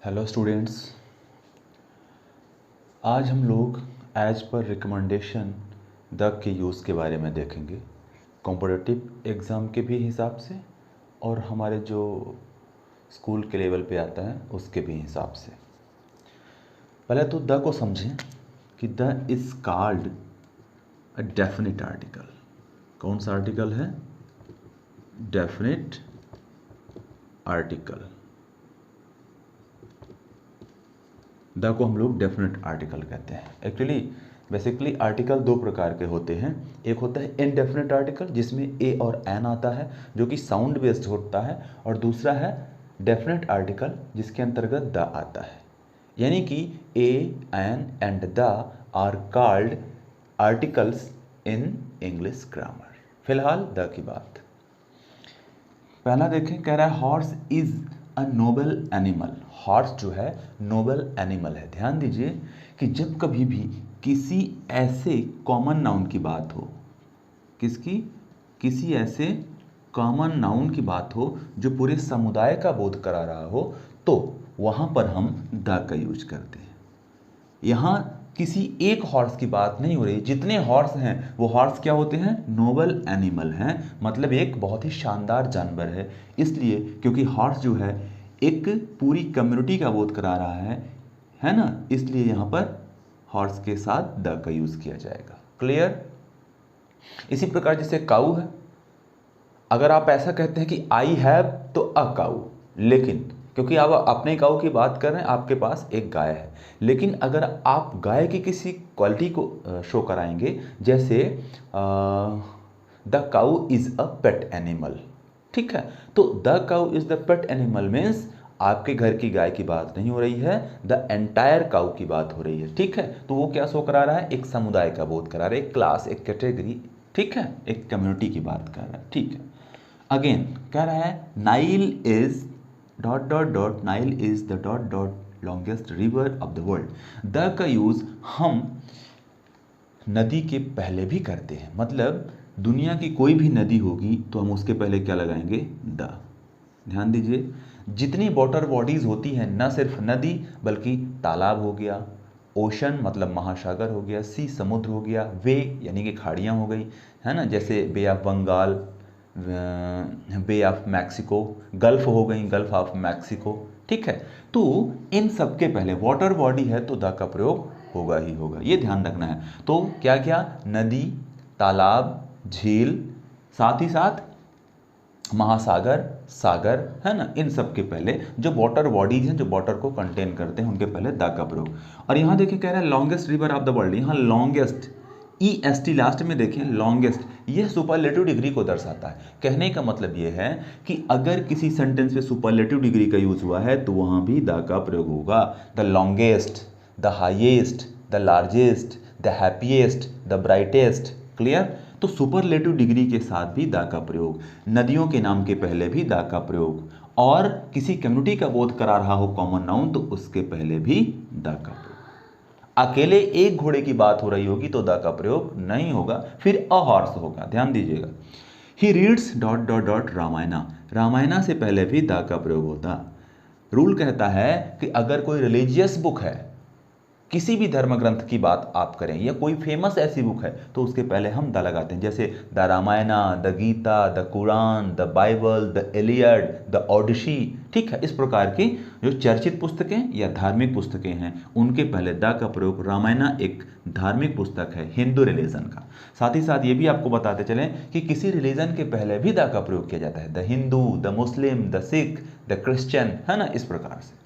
Hello students, आज हम लोग एज पर रिकमेंडेशन द के यूज़ के बारे में देखेंगे, कॉम्पिटिटिव एग्ज़ाम के भी हिसाब से और हमारे जो स्कूल के लेवल पे आता है उसके भी हिसाब से। पहले तो द को समझें कि the is called a definite article. कौन सा आर्टिकल है? Definite article. द को हम लोग डेफिनेट आर्टिकल कहते हैं। एक्चुअली बेसिकली आर्टिकल दो प्रकार के होते हैं। एक होता है इनडेफिनेट आर्टिकल जिसमें ए और एन आता है जो कि साउंड बेस्ड होता है, और दूसरा है डेफिनेट आर्टिकल जिसके अंतर्गत द आता है। यानी कि a, an and the are called articles in English grammar. फिलहाल द की बात। पहला देखें, कह रहा है horse is a noble animal. Horse जो है नोबल एनिमल है। ध्यान दीजिए कि जब कभी भी किसी ऐसे कॉमन नाउन की बात हो, किसी ऐसे कॉमन नाउन की बात हो जो पूरे समुदाय का बोध करा रहा हो, तो वहां पर हम द का यूज करते हैं। यहाँ किसी एक हॉर्स की बात नहीं हो रही, जितने हॉर्स हैं वो हॉर्स क्या होते हैं? नोबल एनिमल हैं, मतलब एक बहुत ही शानदार जानवर है। इसलिए क्योंकि हॉर्स जो है एक पूरी कम्युनिटी का बोध करा रहा है ना, इसलिए यहाँ पर हॉर्स के साथ द का यूज किया जाएगा। क्लियर? इसी प्रकार जैसे काऊ है, अगर आप ऐसा कहते हैं कि आई हैव तो अ काऊ, लेकिन क्योंकि आप अपने काऊ की बात कर रहे हैं, आपके पास एक गाय है, लेकिन अगर आप गाय की किसी क्वालिटी को शो कराएंगे, जैसे the cow is a pet animal, ठीक है, तो the cow is the pet animal means आपके घर की गाय की बात नहीं हो रही है, द एंटायर काऊ की बात हो रही है। ठीक है, तो वो क्या शो करा रहा है? एक समुदाय का बोध करा रहा है, एक क्लास, एक कैटेगरी, ठीक है, एक कम्युनिटी की बात कर रहा है। ठीक है, अगेन कह रहा है Nile is dot dot dot, Nile is the dot dot longest river of the world. The का यूज हम नदी के पहले भी करते हैं, मतलब दुनिया की कोई भी नदी होगी तो हम उसके पहले क्या लगाएंगे? द। ध्यान दीजिए, जितनी वाटर बॉडीज होती हैं, न सिर्फ नदी बल्कि तालाब हो गया, ओशन मतलब महासागर हो गया, सी समुद्र हो गया, वे यानी कि खाड़ियाँ हो गई, है ना, जैसे bay of Bengal, bay of Mexico, gulf हो गई, गल्फ ऑफ मैक्सिको। ठीक है, तो इन सब के पहले वाटर बॉडी है तो द का प्रयोग होगा ही होगा, ये ध्यान रखना है। तो क्या क्या? नदी, तालाब, झील, साथ ही साथ महासागर, सागर, है ना, इन सब के पहले जो वाटर बॉडीज हैं, जो वाटर को कंटेन करते हैं, उनके पहले द का प्रयोग। और यहाँ देखिए कह रहा है longest river of the world, यहाँ लॉन्गेस्ट EST लास्ट में देखें, लॉन्गेस्ट, यह सुपरलेटिव डिग्री को दर्शाता है। कहने का मतलब यह है कि अगर किसी सेंटेंस में सुपरलेटिव डिग्री का यूज हुआ है तो वहां भी द का प्रयोग होगा। The longest, the highest, the largest, the happiest, the brightest. Clear? तो सुपरलेटिव डिग्री के साथ भी द का प्रयोग, नदियों के नाम के पहले भी द का प्रयोग, और किसी कम्युनिटी का बोध करा रहा हो कॉमन नाउन तो उसके पहले भी द का प्रयोग। अकेले एक घोड़े की बात हो रही होगी तो द का प्रयोग नहीं होगा, फिर अ हॉर्स होगा। ध्यान दीजिएगा, he reads dot dot dot Ramayana, Ramayana से पहले भी द का प्रयोग होता। रूल कहता है कि अगर कोई रिलीजियस बुक है, किसी भी धर्म ग्रंथ की बात आप करें या कोई फेमस ऐसी बुक है तो उसके पहले हम द लगाते हैं, जैसे the Ramayana, the Gita, the Quran, the Bible, the Iliad, the Odyssey. ठीक है, इस प्रकार की जो चर्चित पुस्तकें या धार्मिक पुस्तकें हैं उनके पहले द का प्रयोग। रामायणा एक धार्मिक पुस्तक है हिंदू रिलीजन का। साथ ही साथ ये भी आपको बताते चलें कि किसी रिलीजन के पहले भी द का प्रयोग किया जाता है, the Hindu, the Muslim, the Sikh, the Christian, है ना, इस प्रकार से।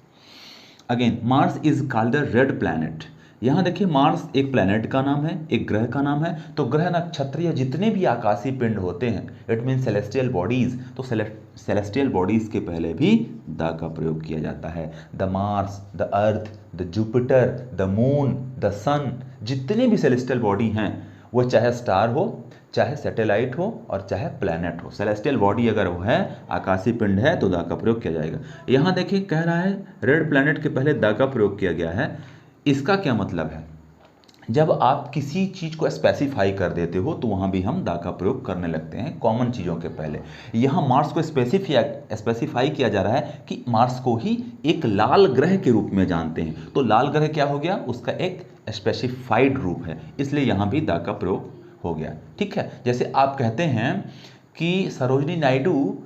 Again Mars is called the red planet. यहाँ देखिए मार्स एक प्लैनेट का नाम है, एक ग्रह का नाम है। तो ग्रह नक्षत्र या जितने भी आकाशीय पिंड होते हैं, इट मीन सेलेस्टियल बॉडीज, तो सेलेस्टियल बॉडीज के पहले भी द का प्रयोग किया जाता है। The Mars, the earth, the Jupiter, the moon, the sun, जितने भी सेलेस्टियल बॉडी हैं, वो चाहे स्टार हो, चाहे सैटेलाइट हो और चाहे प्लैनेट हो, सेलेस्टियल बॉडी अगर वो है, आकाशीय पिंड है, तो द का प्रयोग किया जाएगा। यहाँ देखिए कह रहा है रेड प्लैनेट के पहले द का प्रयोग किया गया है। इसका क्या मतलब है? जब आप किसी चीज़ को स्पेसिफाई कर देते हो तो वहाँ भी हम द का प्रयोग करने लगते हैं कॉमन चीज़ों के पहले। यहाँ मार्स को स्पेसिफाई किया जा रहा है कि मार्स को ही एक लाल ग्रह के रूप में जानते हैं, तो लाल ग्रह क्या हो गया, उसका एक स्पेसिफाइड रूप है, इसलिए यहाँ भी द का प्रयोग हो गया। ठीक है, जैसे आप कहते हैं कि Sarojini Naidu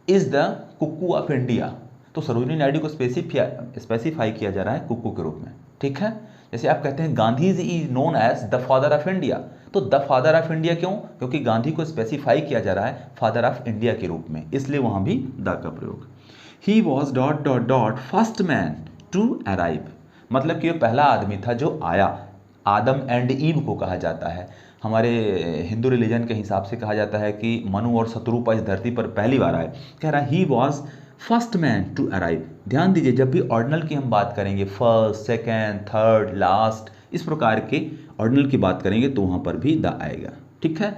is the cuckoo of India, तो सरोजिनी नायडू को स्पेसिफाई किया जा रहा है कुक्कू के रूप में। ठीक है, जैसे आप कहते हैं Gandhi ji is known as the father of India, तो द फादर ऑफ इंडिया क्यों, क्योंकि गांधी को स्पेसिफाई किया जा रहा है फादर ऑफ इंडिया के रूप में, इसलिए वहां भी द का प्रयोग। He was dot dot dot first man to arrive, मतलब कि वो पहला आदमी था जो आया। आदम एंड ईव को कहा जाता है, हमारे हिंदू रिलीजन के हिसाब से कहा जाता है कि मनु और शत्रुपा इस धरती पर पहली बार आए। कह रहा है he was first man to arrive. ध्यान दीजिए, जब भी ऑर्डिनल की हम बात करेंगे, फर्स्ट, सेकेंड, थर्ड, लास्ट, इस प्रकार के ऑर्डिनल की बात करेंगे तो वहां पर भी द आएगा। ठीक है,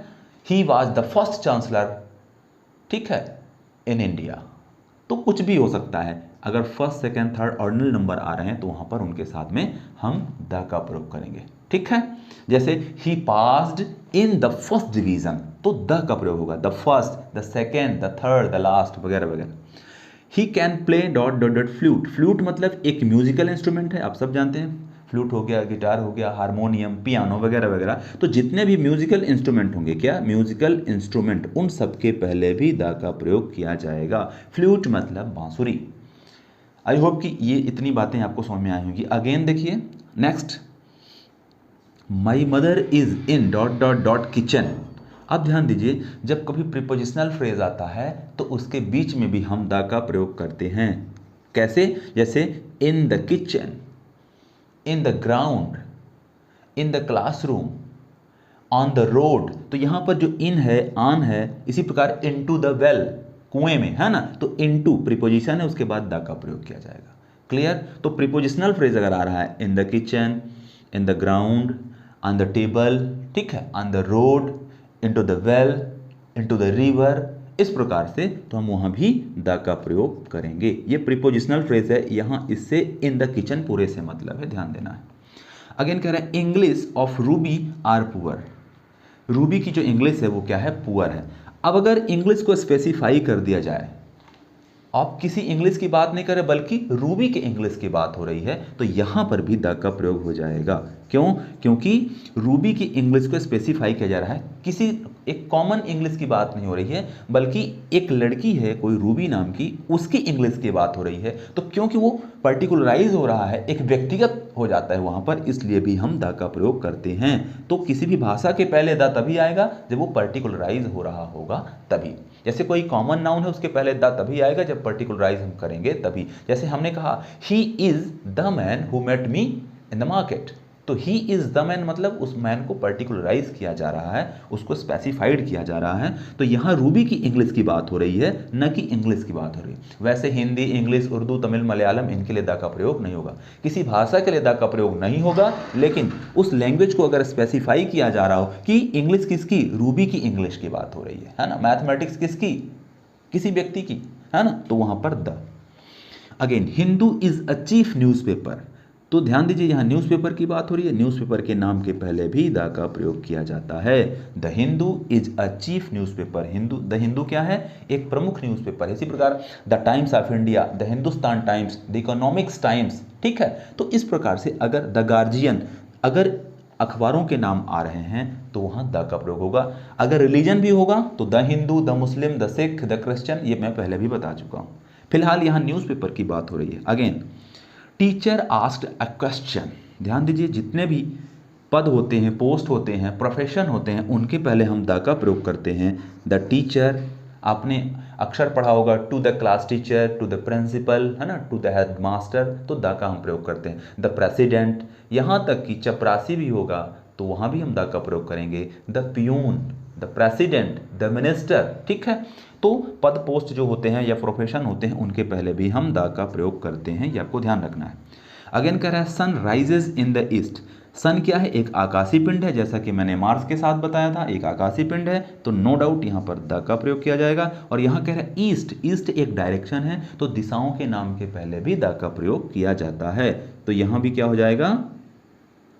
he was the first chancellor, ठीक है, इन इंडिया, तो कुछ भी हो सकता है। अगर first, second, third ordinal number आ रहे हैं तो वहां पर उनके साथ में हम द का प्रयोग करेंगे। ठीक है, जैसे ही passed in the first division, तो द का प्रयोग होगा, the first, the second, the third, the last वगैरह वगैरह। He can play dot dot dot flute, flute मतलब एक म्यूजिकल इंस्ट्रूमेंट है, आप सब जानते हैं, फ्लूट हो गया, गिटार हो गया, हारमोनियम, पियानो वगैरह वगैरह, तो जितने भी म्यूजिकल इंस्ट्रूमेंट होंगे, क्या म्यूजिकल इंस्ट्रूमेंट, उन सब के पहले भी द का प्रयोग किया जाएगा। फ्लूट मतलब बांसुरी। आई होप कि ये इतनी बातें आपको समझ में आई होंगी। अगेन देखिए next, my mother is in dot dot dot kitchen. अब ध्यान दीजिए, जब कभी प्रीपोजिशनल फ्रेज आता है तो उसके बीच में भी हम द का प्रयोग करते हैं। कैसे, जैसे in the kitchen, in the ground, in the classroom, on the road, तो यहां पर जो इन है, ऑन है, इसी प्रकार इनटू द वेल, कुएं में, है ना, तो इनटू प्रीपोजिशन है, उसके बाद द का प्रयोग किया जाएगा। क्लियर, तो प्रीपोजिशनल फ्रेज अगर आ रहा है in the kitchen, in the ground, on the table, ठीक है, on the road, into the well, into the river, इस प्रकार से तो हम वहां भी द का प्रयोग करेंगे। ये प्रीपोजिशनल फ्रेज है, यहां इससे इन द किचन पूरे से मतलब है, ध्यान देना है। अगेन कह रहे हैं English of Ruby are poor, Ruby की जो इंग्लिश है वो क्या है, पुअर है। अब अगर इंग्लिश को स्पेसिफाई कर दिया जाए, आप किसी इंग्लिश की बात नहीं कर रहे बल्कि रूबी के इंग्लिश की बात हो रही है, तो यहां पर भी द का प्रयोग हो जाएगा। क्यों, क्योंकि रूबी की इंग्लिश को स्पेसिफाई किया जा रहा है, किसी एक कॉमन इंग्लिश की बात नहीं हो रही है, बल्कि एक लड़की है कोई रूबी नाम की, उसकी इंग्लिश की बात हो रही है। तो क्योंकि वो पर्टिकुलराइज हो रहा है, एक व्यक्तिगत हो जाता है वहां पर, इसलिए भी हम द का प्रयोग करते हैं। तो किसी भी भाषा के पहले द तभी आएगा जब वो पर्टिकुलराइज हो रहा होगा तभी। जैसे कोई कॉमन नाउन है, उसके पहले द तभी आएगा जब पर्टिकुलराइज हम करेंगे तभी। जैसे हमने कहा he is the man who met me in the market, तो ही इज द मैन मतलब उस मैन को पर्टिकुलराइज किया जा रहा है, उसको स्पेसिफाइड किया जा रहा है। तो यहाँ रूबी की इंग्लिश की बात हो रही है, न कि इंग्लिश की बात हो रही है। वैसे हिंदी, इंग्लिश, उर्दू, तमिल, मलयालम, इनके लिए द का प्रयोग नहीं होगा, किसी भाषा के लिए द का प्रयोग नहीं होगा, लेकिन उस लैंग्वेज को अगर स्पेसिफाई किया जा रहा हो कि इंग्लिश किसकी, रूबी की इंग्लिश की बात हो रही है ना, मैथमेटिक्स किसकी, किसी व्यक्ति की, है ना, तो वहां पर the. Again Hindu is a chief newspaper, तो ध्यान दीजिए यहां न्यूज़पेपर की बात हो रही है, न्यूज़पेपर के नाम के पहले भी द का प्रयोग किया जाता है। The Hindu is a chief newspaper, Hindu, the Hindu क्या है, एक प्रमुख न्यूज़पेपर है। इसी प्रकार the times of India, the Hindustan times, the economics times, ठीक है। तो इस प्रकार से अगर द गार्जियन, अगर अखबारों के नाम आ रहे हैं तो वहां द का प्रयोग होगा। अगर रिलीजन भी होगा तो the Hindu, the Muslim, the Sikh, the Christian, ये मैं पहले भी बता चुका हूं। फिलहाल यहां न्यूज़पेपर की बात हो रही है। Again teacher asked a question, ध्यान दीजिए जितने भी पद होते हैं, पोस्ट होते हैं, प्रोफेशन होते हैं, उनके पहले हम द का प्रयोग करते हैं। द टीचर, आपने अक्षर पढ़ा होगा, to the class teacher, to the principal, है ना, टू द हेड मास्टर, तो द का हम प्रयोग करते हैं। द प्रेसिडेंट, यहाँ तक कि चपरासी भी होगा तो वहाँ भी हम द का प्रयोग करेंगे। The peon, the president, the minister, ठीक है। तो पद पोस्ट जो होते हैं या प्रोफेशन होते हैं उनके पहले भी हम द का प्रयोग करते हैं, ये आपको ध्यान रखना है। अगेन कह रहा है sun rises in the east, sun क्या है, एक आकाशीय पिंड है, जैसा कि मैंने मार्स के साथ बताया था, एक आकाशीय पिंड है, तो नो डाउट यहाँ पर द का प्रयोग किया जाएगा। और यहाँ कह रहा है ईस्ट, ईस्ट एक डायरेक्शन है, तो दिशाओं के नाम के पहले भी द का प्रयोग किया जाता है, तो यहाँ भी क्या हो जाएगा,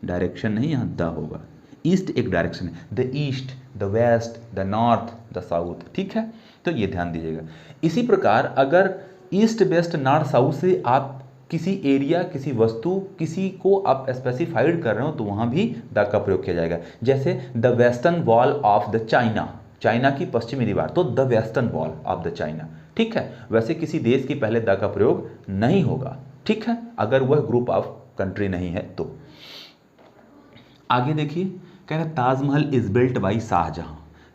डायरेक्शन नहीं, यहाँ द होगा। ईस्ट एक डायरेक्शन है, the east, the west, the north, the south, ठीक है, तो ये ध्यान दीजिएगा। इसी प्रकार अगर ईस्ट वेस्ट नॉर्थ साउथ से आप किसी एरिया, किसी वस्तु, किसी को आप स्पेसिफाइड कर रहे हो तो वहाँ भी द का प्रयोग किया जाएगा। जैसे the western wall of the China, China की पश्चिमी दीवार, तो the western wall of the China, ठीक है। वैसे किसी देश की पहले द का प्रयोग नहीं होगा, ठीक है, अगर वह ग्रुप ऑफ कंट्री नहीं है तो। आगे देखिए, कह रहा है Taj Mahal is built by Shah Jahan.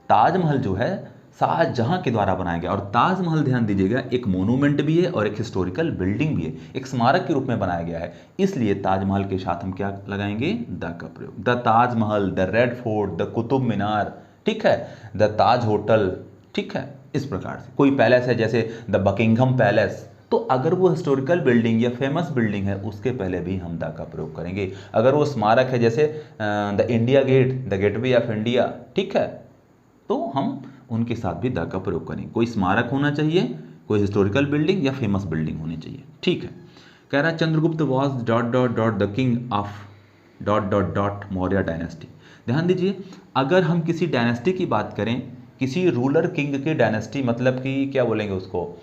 Taj Mahal जो है शाहजहां के द्वारा बनाया गया, और ताजमहल ध्यान दीजिएगा एक मोनूमेंट भी है और एक हिस्टोरिकल बिल्डिंग भी है, एक स्मारक के रूप में बनाया गया है, इसलिए ताजमहल के साथ हम क्या लगाएंगे, द का प्रयोग। The Taj Mahal, the red fort, the Qutub Minar, ठीक है, द ताज होटल, ठीक है, इस प्रकार से। कोई पैलेस है जैसे द बकिंघम पैलेस, तो अगर वो हिस्टोरिकल बिल्डिंग या फेमस बिल्डिंग है उसके पहले भी हम द का प्रयोग करेंगे। अगर वो स्मारक है जैसे the India Gate, the Gateway of India, ठीक है, तो हम उनके साथ भी द का प्रयोग करेंगे। कोई स्मारक होना चाहिए, कोई हिस्टोरिकल बिल्डिंग या फेमस बिल्डिंग होनी चाहिए, ठीक है। कह रहा है Chandragupta was dot dot dot the king of dot dot dot Maurya dynasty. ध्यान दीजिए, अगर हम किसी डायनेस्टी की बात करें, किसी रूलर किंग की डायनेस्टी, मतलब कि क्या बोलेंगे उसको,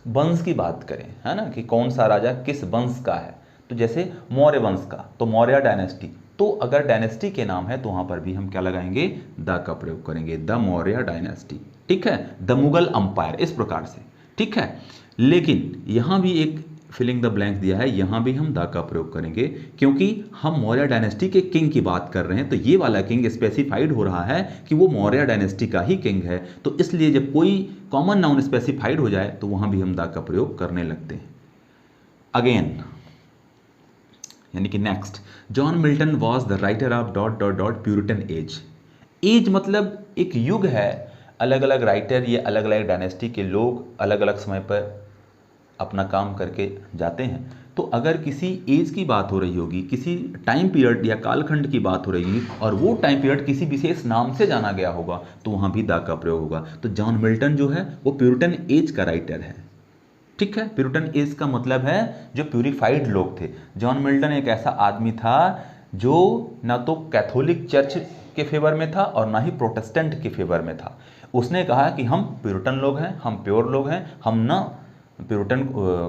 वंश की बात करें, है ना, कि कौन सा राजा किस वंश का है, तो जैसे मौर्य वंश का, तो मौर्य डायनेस्टी, तो अगर डायनेस्टी के नाम है तो वहां पर भी हम क्या लगाएंगे, द का प्रयोग करेंगे, द मौर्य डायनेस्टी, ठीक है, द मुगल अंपायर, इस प्रकार से, ठीक है। लेकिन यहां भी एक फिलिंग द ब्लैंक दिया है, यहां भी हम द का प्रयोग करेंगे क्योंकि हम मौर्य डायनेस्टी के किंग की बात कर रहे हैं, तो ये वाला किंग स्पेसिफाइड हो रहा है कि वो मौर्य डायनेस्टी का ही किंग है, तो इसलिए जब कोई कॉमन नाउन स्पेसिफाइड हो जाए तो वहां भी हम द का प्रयोग करने लगते हैं। अगेन, यानी कि next, John Milton was the writer of dot dot dot Puritan age. Age मतलब एक युग है, अलग अलग राइटर, ये अलग अलग डायनेस्टी के लोग अलग अलग समय पर अपना काम करके जाते हैं। तो अगर किसी एज की बात हो रही होगी, किसी टाइम पीरियड या कालखंड की बात हो रही होगी और वो टाइम पीरियड किसी विशेष नाम से जाना गया होगा तो वहाँ भी द का प्रयोग होगा। तो जॉन मिल्टन जो है वो प्यूरिटन एज का राइटर है, ठीक है। प्यूरिटन एज का मतलब है जो प्यूरिफाइड लोग थे। जॉन मिल्टन एक ऐसा आदमी था जो ना तो कैथोलिक चर्च के फेवर में था और ना ही प्रोटेस्टेंट के फेवर में था। उसने कहा कि हम प्यूरिटन लोग हैं, हम प्योर लोग हैं, हम ना प्यूरिटन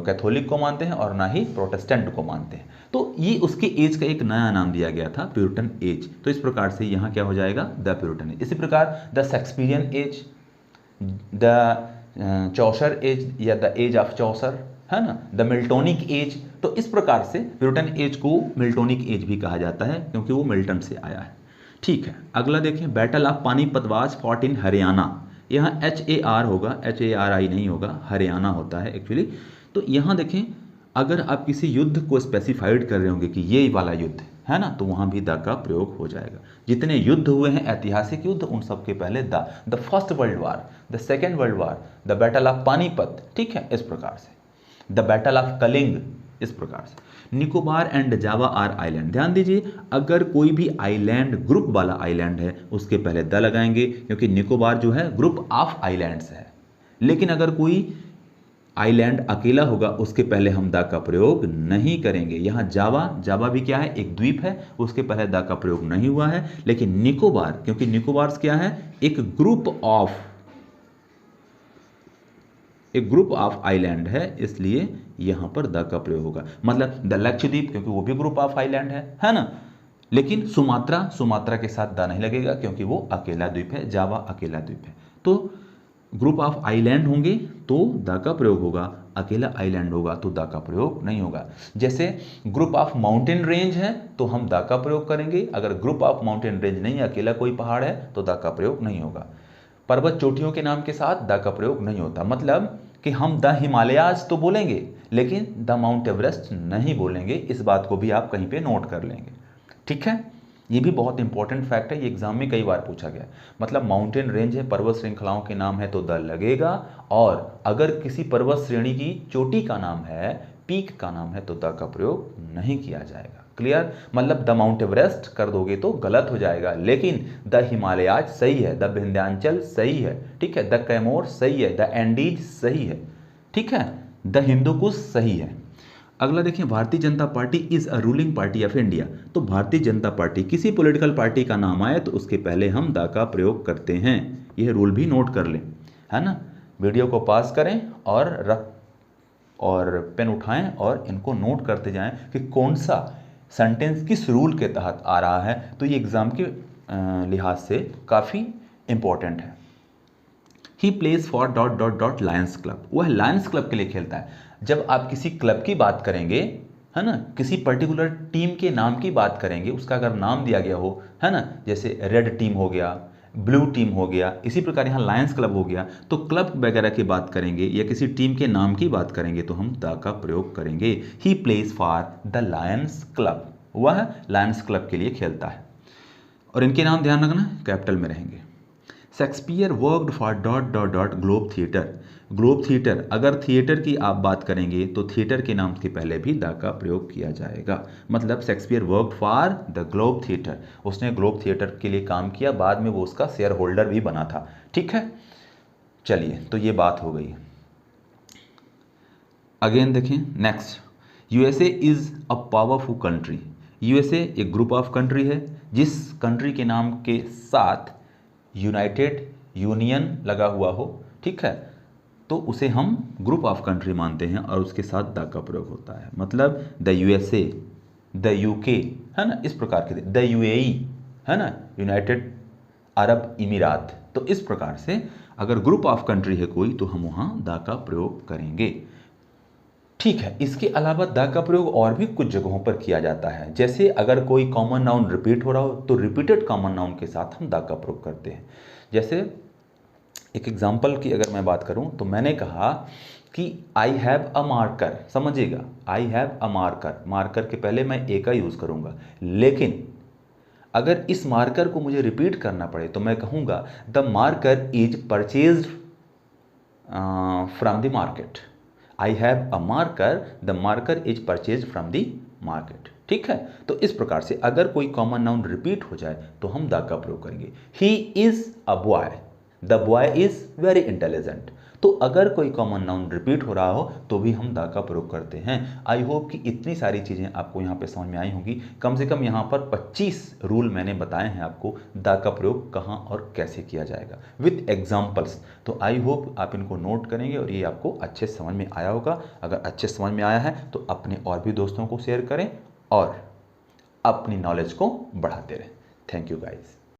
कैथोलिक को मानते हैं और ना ही प्रोटेस्टेंट को मानते हैं। तो ये उसके एज का एक नया नाम दिया गया था, प्यूरिटन एज। तो इस प्रकार से यहाँ क्या हो जाएगा, द प्यूरिटन एज। इसी प्रकार the Shakespearean age, the Chaucer age या द एज ऑफ चौसर, है ना, द मिल्टोनिक एज। तो इस प्रकार से प्यूरिटन एज को मिल्टोनिक एज भी कहा जाता है क्योंकि वो मिल्टन से आया है, ठीक है। अगला देखें, battle of Panipat was fought in Haryana. यहाँ HAR होगा, HARI नहीं होगा, हरियाणा होता है एक्चुअली। तो यहाँ देखें, अगर आप किसी युद्ध को स्पेसिफाइड कर रहे होंगे कि ये वाला युद्ध है ना, तो वहाँ भी द का प्रयोग हो जाएगा। जितने युद्ध हुए हैं ऐतिहासिक युद्ध, उन सब के पहले the first world war, the second world war, the battle of Panipat, ठीक है, इस प्रकार से, द बैटल ऑफ कलिंग, इस प्रकार से। Nicobar and Java are island. ध्यान दीजिए, अगर कोई भी आइलैंड ग्रुप वाला आइलैंड है उसके पहले द लगाएंगे क्योंकि निकोबार जो है ग्रुप ऑफ आइलैंड्स है। लेकिन अगर कोई आइलैंड अकेला होगा उसके पहले हम द का प्रयोग नहीं करेंगे। यहाँ जावा भी क्या है, एक द्वीप है, उसके पहले द का प्रयोग नहीं हुआ है। लेकिन निकोबार, क्योंकि निकोबार क्या है, एक ग्रुप ऑफ आइलैंड है, इसलिए यहां पर द का प्रयोग होगा। मतलब द लक्षद्वीप, क्योंकि वो भी ग्रुप ऑफ आइलैंड है ना। लेकिन सुमात्रा के साथ द नहीं लगेगा क्योंकि वो अकेला द्वीप है, जावा अकेला द्वीप है। तो ग्रुप ऑफ आइलैंड होंगे तो द का प्रयोग होगा, अकेला आइलैंड होगा तो द का प्रयोग नहीं होगा। जैसे ग्रुप ऑफ माउंटेन रेंज है तो हम द का प्रयोग करेंगे, अगर ग्रुप ऑफ माउंटेन रेंज नहीं, अकेला कोई पहाड़ है तो द का प्रयोग नहीं होगा। पर्वत चोटियों के नाम के साथ द का प्रयोग नहीं होता, मतलब कि हम द हिमालयाज तो बोलेंगे लेकिन द माउंट एवरेस्ट नहीं बोलेंगे। इस बात को भी आप कहीं पे नोट कर लेंगे, ठीक है। ये भी बहुत इंपॉर्टेंट फैक्ट है, ये एग्जाम में कई बार पूछा गया। मतलब माउंटेन रेंज है, पर्वत श्रृंखलाओं के नाम है तो द लगेगा, और अगर किसी पर्वत श्रेणी की चोटी का नाम है, पीक का नाम है, तो द का प्रयोग नहीं किया जाएगा। क्लियर, मतलब द माउंट एवरेस्ट कर दोगे तो गलत हो जाएगा, लेकिन द हिमालयाज सही है, द विंध्याचल सही है, ठीक है, द कैमोर सही है, द एंडीज सही है, ठीक है, द हिंदुकुश सही है। अगला देखें, Bharatiya Janata party is a ruling party of India. तो भारतीय जनता पार्टी, किसी पॉलिटिकल पार्टी का नाम आए तो उसके पहले हम द का प्रयोग करते हैं। यह रूल भी नोट कर लें, है ना। वीडियो को पास करें और पेन उठाएं और इनको नोट करते जाएं कि कौन सा सेंटेंस किस रूल के तहत आ रहा है। तो ये एग्ज़ाम के लिहाज से काफ़ी इम्पोर्टेंट है। He plays for dot dot dot Lions club. वह लायंस क्लब के लिए खेलता है। जब आप किसी क्लब की बात करेंगे, है ना, किसी पर्टिकुलर टीम के नाम की बात करेंगे, उसका अगर नाम दिया गया हो, है ना, जैसे रेड टीम हो गया, ब्लू टीम हो गया, इसी प्रकार यहाँ लायंस क्लब हो गया, तो क्लब वगैरह की बात करेंगे या किसी टीम के नाम की बात करेंगे तो हम द का प्रयोग करेंगे। He plays for the Lions club. वह लायंस क्लब के लिए खेलता है। और इनके नाम ध्यान रखना कैपिटल में रहेंगे। Shakespeare worked for dot dot dot globe theatre. Globe theatre, अगर थिएटर की आप बात करेंगे तो थिएटर के नाम के पहले भी द का प्रयोग किया जाएगा। मतलब Shakespeare worked for the globe theatre, उसने ग्लोब थिएटर के लिए काम किया, बाद में वो उसका शेयर होल्डर भी बना था। ठीक है, चलिए, तो ये बात हो गई। अगेन देखें next, USA is a powerful country. USA एक ग्रुप ऑफ कंट्री है। जिस कंट्री के नाम के साथ यूनाइटेड यूनियन लगा हुआ हो, ठीक है, तो उसे हम ग्रुप ऑफ कंट्री मानते हैं और उसके साथ द का प्रयोग होता है। मतलब द यूएसए, द यूके, है ना, इस प्रकार के, द यूएई, है ना, यूनाइटेड अरब इमीरात। तो इस प्रकार से अगर ग्रुप ऑफ कंट्री है कोई तो हम वहाँ द का प्रयोग करेंगे। ठीक है, इसके अलावा द का प्रयोग और भी कुछ जगहों पर किया जाता है। जैसे अगर कोई कॉमन नाउन रिपीट हो रहा हो तो रिपीटेड कॉमन नाउन के साथ हम द का प्रयोग करते हैं। जैसे एक एग्जांपल की अगर मैं बात करूं तो मैंने कहा कि आई हैव अ मार्कर। समझिएगा, I have a marker, marker के पहले मैं ए का यूज़ करूंगा। लेकिन अगर इस मार्कर को मुझे रिपीट करना पड़े तो मैं कहूँगा the marker is purchased from the market. I have a marker, the marker is purchase from the market. ठीक है, तो इस प्रकार से अगर कोई कॉमन नाउन रिपीट हो जाए तो हम द का प्रयोग करेंगे। He is a boy, the boy is very intelligent. तो अगर कोई कॉमन नाउन रिपीट हो रहा हो तो भी हम द का प्रयोग करते हैं। आई होप कि इतनी सारी चीज़ें आपको यहाँ पे समझ में आई होंगी। कम से कम यहाँ पर 25 रूल मैंने बताए हैं आपको द का प्रयोग कहाँ और कैसे किया जाएगा विथ एग्जाम्पल्स। तो आई होप आप इनको नोट करेंगे और ये आपको अच्छे समझ में आया होगा। अगर अच्छे समझ में आया है तो अपने और भी दोस्तों को शेयर करें और अपनी नॉलेज को बढ़ाते रहें। Thank you guys.